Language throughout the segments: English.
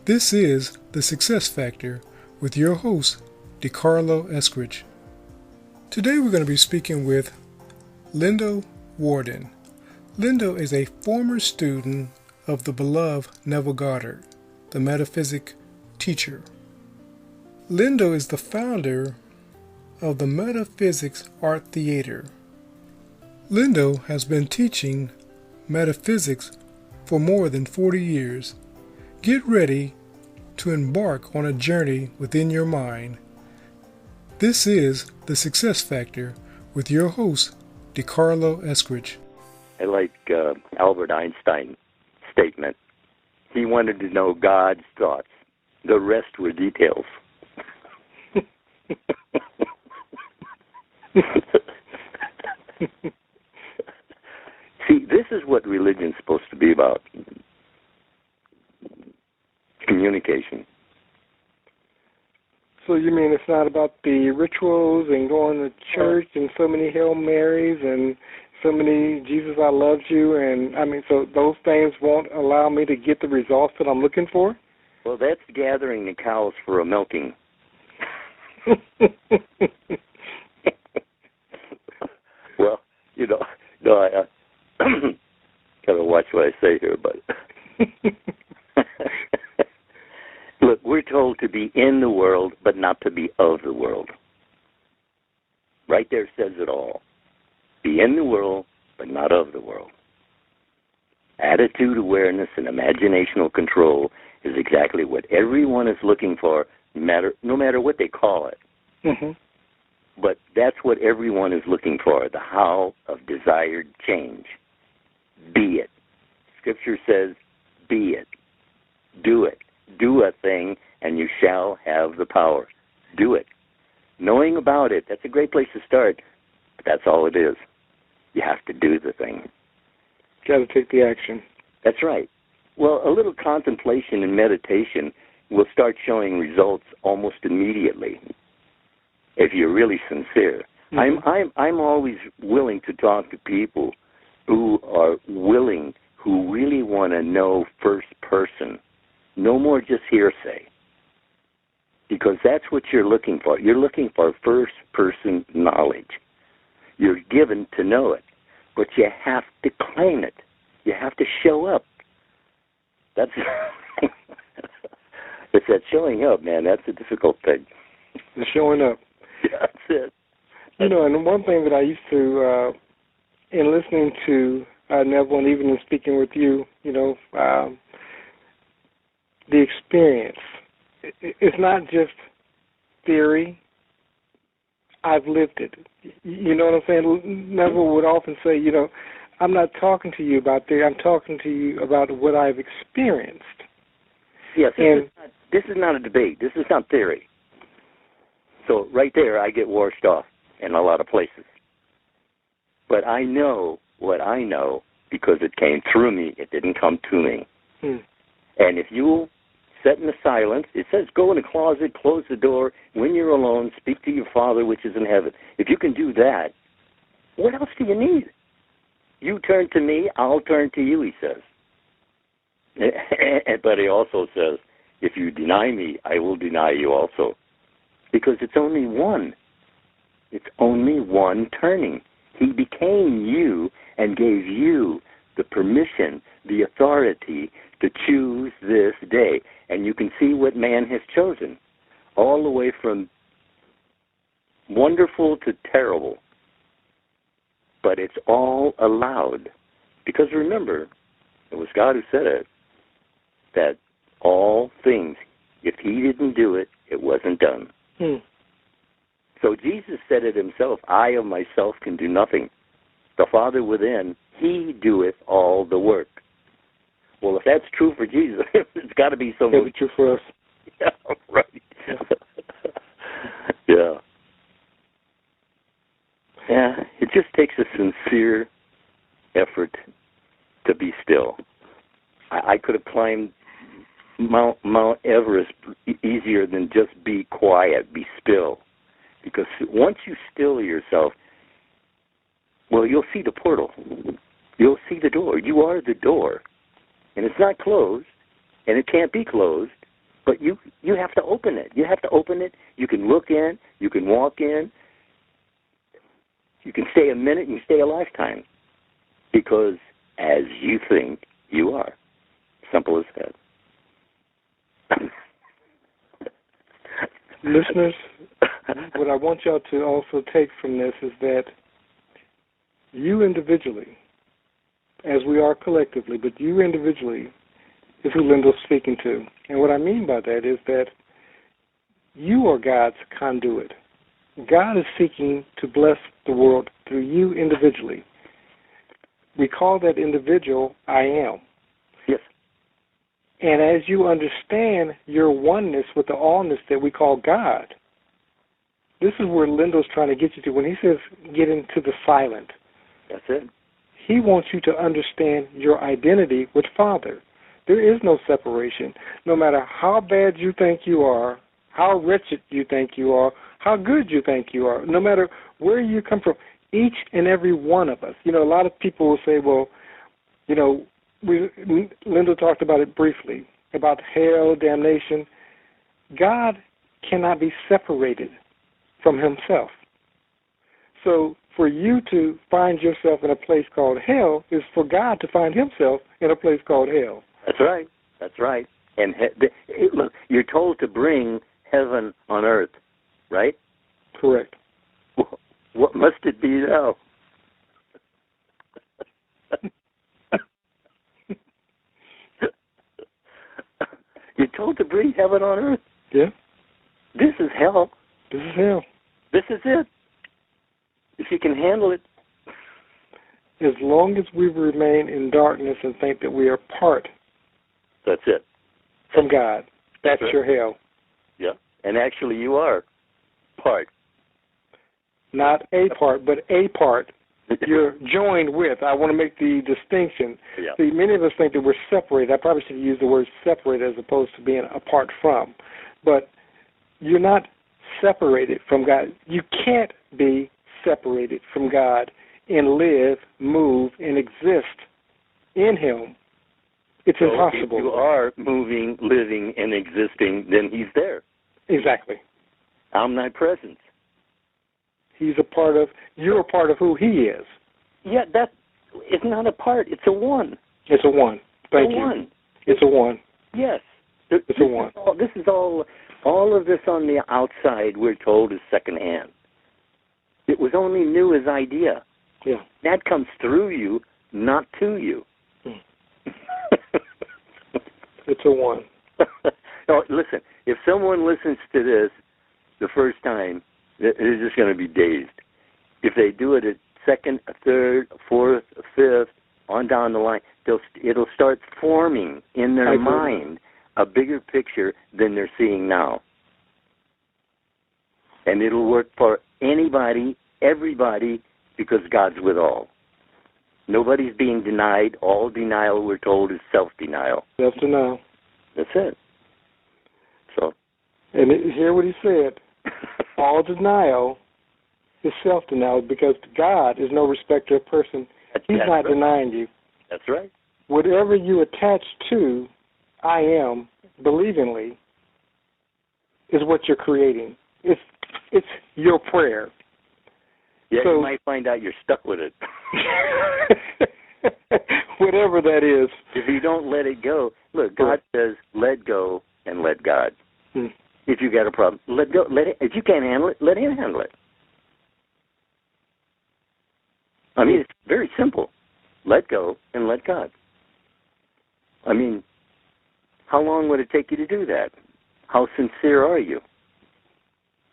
This is The Success Factor with your host, DeCarlo Eskridge. Today we're going to be speaking with Lindell Warden. Lindell is a former student of the beloved Neville Goddard, the metaphysic teacher. Lindell is the founder of the Metaphysical Art Theater. Lindell has been teaching metaphysics for more than 40 years. Get ready to embark on a journey within your mind. This is The Success Factor with your host, DeCarlo Eskridge. I like Albert Einstein's statement. He wanted to know God's thoughts. The rest were details. See, this is what religion's supposed to be about. Communication. So you mean it's not about the rituals and going to church and so many Hail Marys and so many Jesus I loved you, and so those things won't allow me to get the results that I'm looking for? Well, that's gathering the cows for a milking. Well, I gotta watch what I say here, but look, we're told to be in the world, but not to be of the world. Right there says it all. Be in the world, but not of the world. Attitude, awareness, and imaginational control is exactly what everyone is looking for, no matter what they call it. Mm-hmm. But that's what everyone is looking for, the how of desired change. Be it. Scripture says, be it. Do it. Do a thing, and you shall have the power. Do it. Knowing about it, that's a great place to start, but that's all it is. You have to do the thing. Got to take the action. That's right. Well, a little contemplation and meditation will start showing results almost immediately if you're really sincere. Mm-hmm. I'm always willing to talk to people who are willing, who really want to know first person. No more just hearsay. Because that's what you're looking for. You're looking for first person knowledge. You're given to know it. But you have to claim it. You have to show up. That's it's that showing up, man. That's a difficult thing. The showing up. Yeah, that's it. And one thing that I used to, in listening to Neville and even in speaking with you, the experience. It's not just theory. I've lived it. You know what I'm saying? Neville would often say, I'm not talking to you about theory. I'm talking to you about what I've experienced. Yes, this is not a debate. This is not theory. So right there, I get washed off in a lot of places. But I know what I know because it came through me. It didn't come to me. And if you sit in the silence, it says go in a closet, close the door. When you're alone, speak to your Father which is in heaven. If you can do that, what else do you need? You turn to me, I'll turn to you, he says. But he also says, if you deny me, I will deny you also. Because it's only one. It's only one turning. He became you and gave you the permission, the authority to choose this day. And you can see what man has chosen, all the way from wonderful to terrible. But it's all allowed. Because remember, it was God who said it, that all things, if he didn't do it, it wasn't done. So Jesus said it himself, I of myself can do nothing. The Father within, he doeth all the work. Well, if that's true for Jesus, it's got to be so much true for us. Yeah, right. Yeah. Yeah, it just takes a sincere effort to be still. I could have climbed Mount Everest easier than just be quiet, be still. Because once you still yourself, well, you'll see the portal. You'll see the door. You are the door. And it's not closed, and it can't be closed, But you have to open it. You have to open it. You can look in. You can walk in. You can stay a minute. You can stay a lifetime. Because as you think, you are. Simple as that. Listeners, what I want y'all to also take from this is that you individually, as we are collectively, but you individually is who Lindell's speaking to. And what I mean by that is that you are God's conduit. God is seeking to bless the world through you individually. We call that individual I am. Yes. And as you understand your oneness with the allness that we call God, this is where Lindell's trying to get you to. When he says get into the silent, that's it. He wants you to understand your identity with Father. There is no separation. No matter how bad you think you are, how wretched you think you are, how good you think you are, no matter where you come from, each and every one of us. You know, a lot of people will say, well, you know, Lindell talked about it briefly, about hell, damnation. God cannot be separated from himself. So for you to find yourself in a place called hell is for God to find himself in a place called hell. That's right. That's right. And look, you're told to bring heaven on earth, right? Correct. What must it be now? You're told to bring heaven on earth. Yeah. This is hell. This is hell. This is it. If you can handle it. As long as we remain in darkness and think that we are part. That's it. From God. That's right. Your hell. Yeah. And actually you are part. Not a part, but a part. You're joined with. I want to make the distinction. Yeah. See, many of us think that we're separated. I probably should use the word separate as opposed to being apart from. But you're not separated from God. You can't be separated from God and live, move, and exist in Him. It's so impossible. If you are moving, living, and existing, then He's there. Exactly. Omnipresence. He's a part of, you're a part of who He is. Yeah, that is not a part. It's a one. It's a one. Thank you. One. It's a one. Yes. It's a one. This is all of this on the outside, we're told, is secondhand. It was only new as idea. Yeah. That comes through you, not to you. It's a one. No, listen, if someone listens to this the first time, they're just going to be dazed. If they do it a second, a third, a fourth, a fifth, on down the line, it'll start forming in their mind a bigger picture than they're seeing now. And it'll work for anybody, everybody, because God's with all. Nobody's being denied. All denial, we're told, is self-denial. Self-denial. That's it. So. And hear what he said. All denial is self-denial because God is no respecter of person. He's not denying you. That's right. Whatever you attach to, I am, believingly, is what you're creating. It's your prayer. Yeah, so, you might find out you're stuck with it. Whatever that is. If you don't let it go, look, God says, let go and let God. If you got a problem, let go. Let it. If you can't handle it, let Him handle it. I mean, it's very simple. Let go and let God. I mean, how long would it take you to do that? How sincere are you?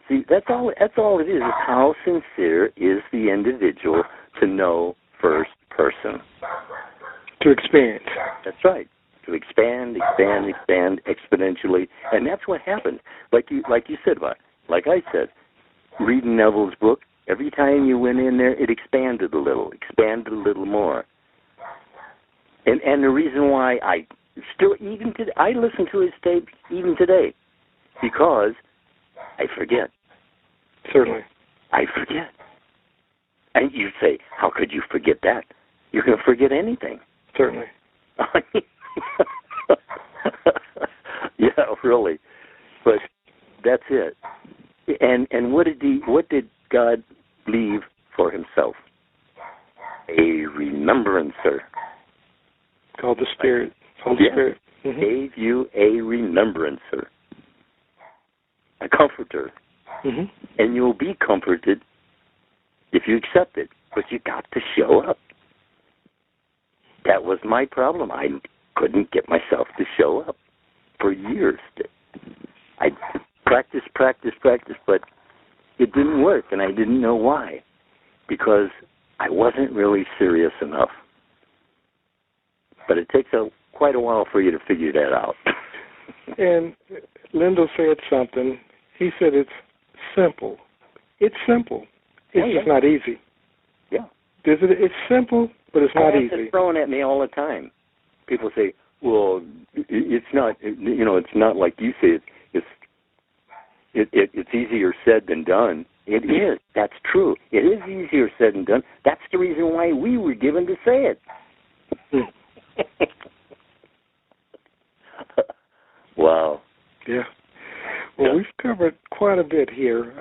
See, that's all it is how sincere is the individual to know first person. To experience. That's right. To expand exponentially. And that's what happened. Like you said, like I said, reading Neville's book, every time you went in there, it expanded a little more. And the reason why I listen to his tapes even today, because I forget. Certainly. I forget. And you say, how could you forget that? You can forget anything. Certainly. Yeah. really. But that's it. And what did God leave for himself? A remembrancer. Called the Spirit. Holy Spirit. Mm-hmm. Gave you a remembrancer. A comforter. Mm-hmm. And you'll be comforted if you accept it. But you got to show up. That was my problem. I couldn't get myself to show up for years. I practiced, but it didn't work, and I didn't know why. Because I wasn't really serious enough. But it takes quite a while for you to figure that out. And Lindell said something. He said it's simple. It's simple. It's just not easy. Yeah. It's simple, but it's not easy. It's thrown at me all the time. People say, well, it's not, it's not like you say it's easier said than done. It is. That's true. It is easier said than done. That's the reason why we were given to say it. Wow. Yeah. Well, we've covered quite a bit here.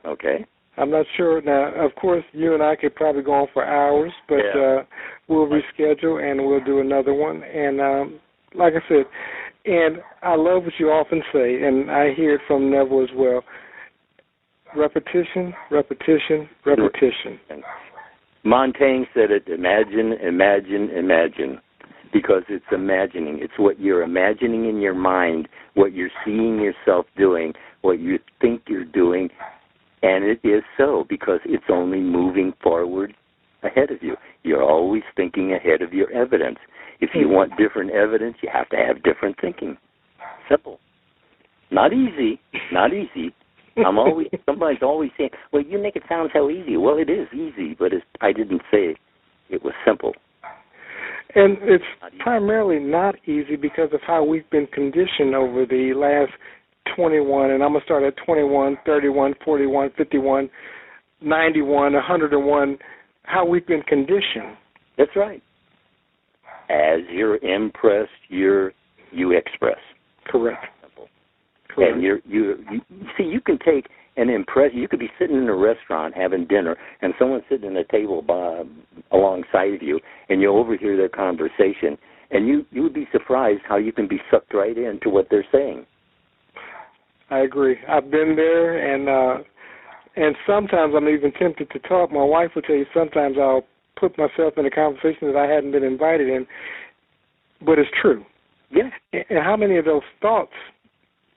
Okay. I'm not sure. Now, of course, you and I could probably go on for hours, but we'll reschedule and we'll do another one. And like I said, and I love what you often say, and I hear it from Neville as well, repetition, repetition, repetition. Montaigne said it, imagine, imagine, imagine, because it's imagining. It's what you're imagining in your mind, what you're seeing yourself doing, what you think you're doing. And it is so, because it's only moving forward ahead of you. You're always thinking ahead of your evidence. If you want different evidence, you have to have different thinking. Simple. Not easy. Not easy. Somebody's always saying, well, you make it sound so easy. Well, it is easy, but I didn't say it was simple. And it's primarily not easy because of how we've been conditioned over the last 21, and I'm going to start at 21, 31, 41, 51, 91, 101, how we've been conditioned. That's right. As you're impressed, you express. Correct. Correct. And you see, you can take an impression. You could be sitting in a restaurant having dinner, and someone's sitting at a table alongside of you, and you overhear their conversation, and you would be surprised how you can be sucked right into what they're saying. I agree. I've been there, and sometimes I'm even tempted to talk. My wife will tell you sometimes I'll put myself in a conversation that I hadn't been invited in, but it's true. Yeah. And how many of those thoughts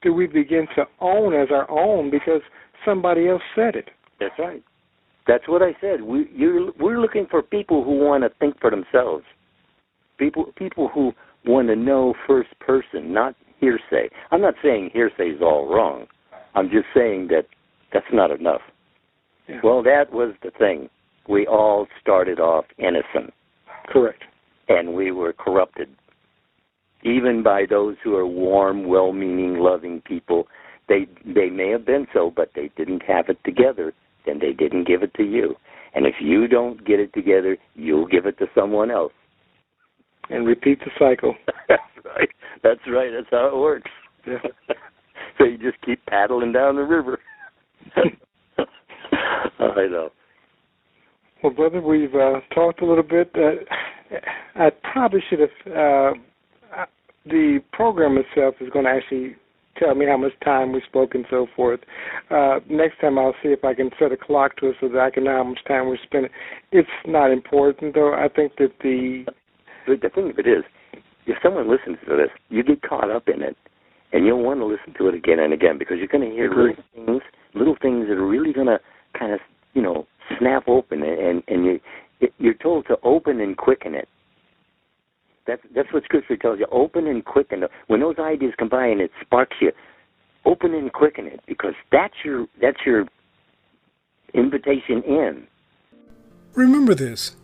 do we begin to own as our own because somebody else said it? That's right. That's what I said. We're looking for people who want to think for themselves. People who want to know first person, not hearsay. I'm not saying hearsay is all wrong. I'm just saying that that's not enough. Yeah. Well, that was the thing. We all started off innocent. Correct. And we were corrupted. Even by those who are warm, well-meaning, loving people. They may have been so, but they didn't have it together, then they didn't give it to you. And if you don't get it together, you'll give it to someone else. And repeat the cycle. That's right. That's right. That's how it works. Yeah. So you just keep paddling down the river. I know. Well, brother, we've talked a little bit. I probably should have... the program itself is going to actually tell me how much time we spoke and so forth. Next time I'll see if I can set a clock to it so that I can know how much time we spent. It's not important, though. I think that the thing of it is, if someone listens to this, you get caught up in it, and you'll want to listen to it again and again because you're going to hear little things that are really going to kind of, snap open, and you're told to open and quicken it. That's what Scripture tells you. Open and quicken. When those ideas combine, it sparks you. Open and quicken it, because that's your invitation in. Remember this,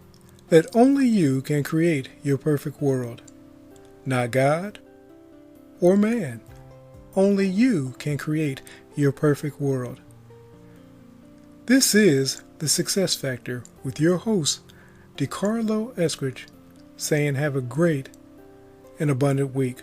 that only you can create your perfect world. Not God or man. Only you can create your perfect world. This is The Success Factor with your host, DeCarlo Eskridge, saying have a great and abundant week.